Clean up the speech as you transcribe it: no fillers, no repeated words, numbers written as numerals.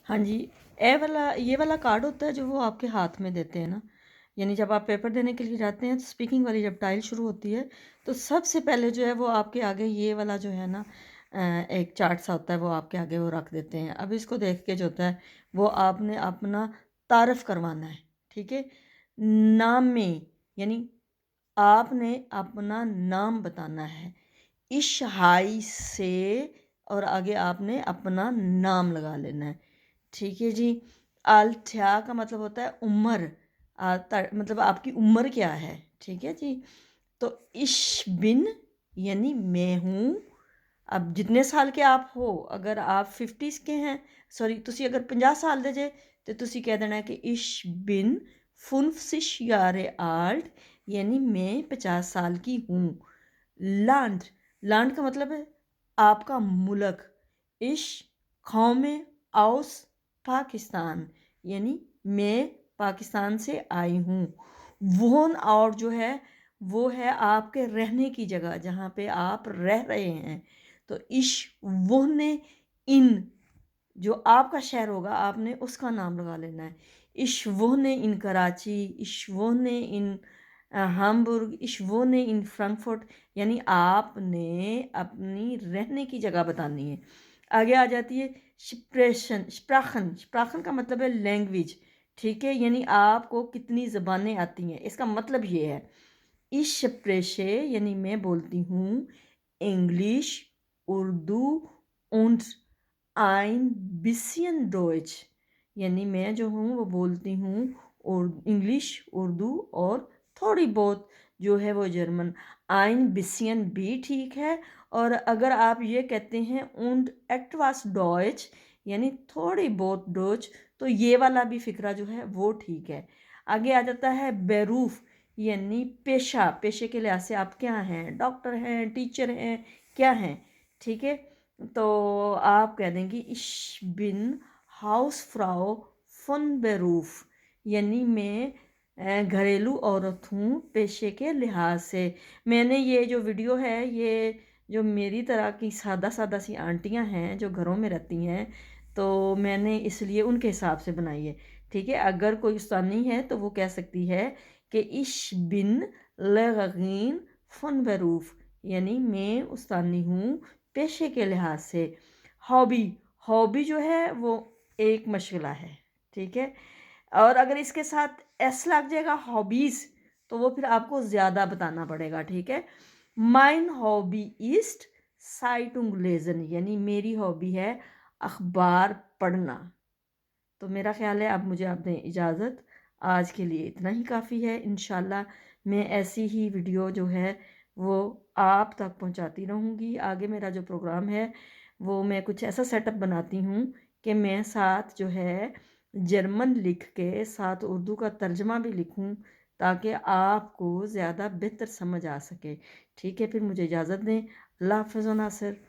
हाँ जी, ये वाला कार्ड होता है जो वो आपके हाथ में देते हैं ना, यानी जब आप पेपर देने के लिए जाते हैं तो स्पीकिंग वाली जब टाइल शुरू होती है, तो सबसे पहले जो है वो आपके आगे ये वाला जो है ना एक चार्ट सा होता है वो आपके आगे वो रख देते हैं। अब इसको देख के जो होता है वो आपने अपना तारफ़ करवाना है, ठीक है? नाम में यानी आपने अपना नाम बताना है। इशहाई से और आगे आपने अपना नाम लगा लेना है। ठीक है जी। अल-थ्या का मतलब होता है उम्र। मतलब आपकी उम्र क्या है, ठीक है जी। तो इश बिन यानी मैं हूँ। अब जितने साल के आप हो, अगर आप 50s के हैं, सॉरी तुसी अगर 50 साल दे जे तो तुसी कह देना है कि इश बिन 50 यारे आल्ट, यानी मैं 50 साल की हूँ। लैंड, लैंड का मतलब है आपका मुल्क। इश कौमे आउस पाकिस्तान, यानी मैं पाकिस्तान से आई हूँ। वोन और जो है वो है आपके रहने की जगह जहाँ पे आप रह रहे हैं। तो इश वोने इन जो आपका शहर होगा आपने उसका नाम लगा लेना है। इश्वोने इन कराची, इश्वोने इन हाम्बुर्ग, इश्वोने इन फ्रैंकफर्ट, यानी आपने अपनी रहने की जगह बतानी है। आगे आ जाती है स्प्रेशन, स्प्राखन, स्प्राखन का मतलब है लैंग्वेज, ठीक है? यानी आपको कितनी ज़बानें आती हैं, इसका मतलब ये है। इश स्प्रेशे यानी मैं बोलती हूँ English, Urdu und ein bisschen Deutsch, यानी मैं जो हूँ वो बोलती हूँ और इंग्लिश, उर्दू और थोड़ी बहुत जो है वो जर्मन। ein bisschen भी ठीक है। और अगर आप ये कहते हैं und etwas Deutsch यानी थोड़ी बहुत डोच, तो ये वाला भी फ़िक्रा जो है वो ठीक है। आगे आ जाता है बेरूफ, यानी पेशा, पेशे के लिहाज से आप क्या हैं? डॉक्टर हैं, टीचर हैं, क्या हैं? ठीक है? तो आप कह देंगी इश बिन हाउस फ्राउ फन बेरूफ, यानी मैं घरेलू औरत हूँ पेशे के लिहाज से। मैंने ये जो वीडियो है ये जो मेरी तरह की सादा सादा सी आंटियाँ हैं जो घरों में रहती हैं, तो मैंने इसलिए उनके हिसाब से बनाई है, ठीक है? अगर कोई उस्तानी है तो वो कह सकती है कि इश बिन लगीन फन बेरूफ, यानी मैं उस्तानी हूँ पेशे के लिहाज से। हॉबी, हॉबी जो है वो एक मशगला है, ठीक है? और अगर इसके साथ एस लग जाएगा हॉबीज़, तो वो फिर आपको ज़्यादा बताना पड़ेगा, ठीक है? माइन हॉबी इस्ट साइटुंग लेज़न, यानी मेरी हॉबी है अखबार पढ़ना। तो मेरा ख़्याल है अब मुझे आप दें इजाज़त। आज के लिए इतना ही काफ़ी है। इंशाल्लाह मैं ऐसी ही वीडियो जो है वो आप तक पहुंचाती रहूँगी। आगे मेरा जो प्रोग्राम है वो मैं कुछ ऐसा सेटअप बनाती हूँ कि मैं साथ जो है जर्मन लिख के साथ उर्दू का तर्जमा भी लिखूँ, ताकि आपको ज़्यादा बेहतर समझ आ सके। ठीक है, फिर मुझे इजाज़त दें। अल्लाह हाफ़िज़ नासिर।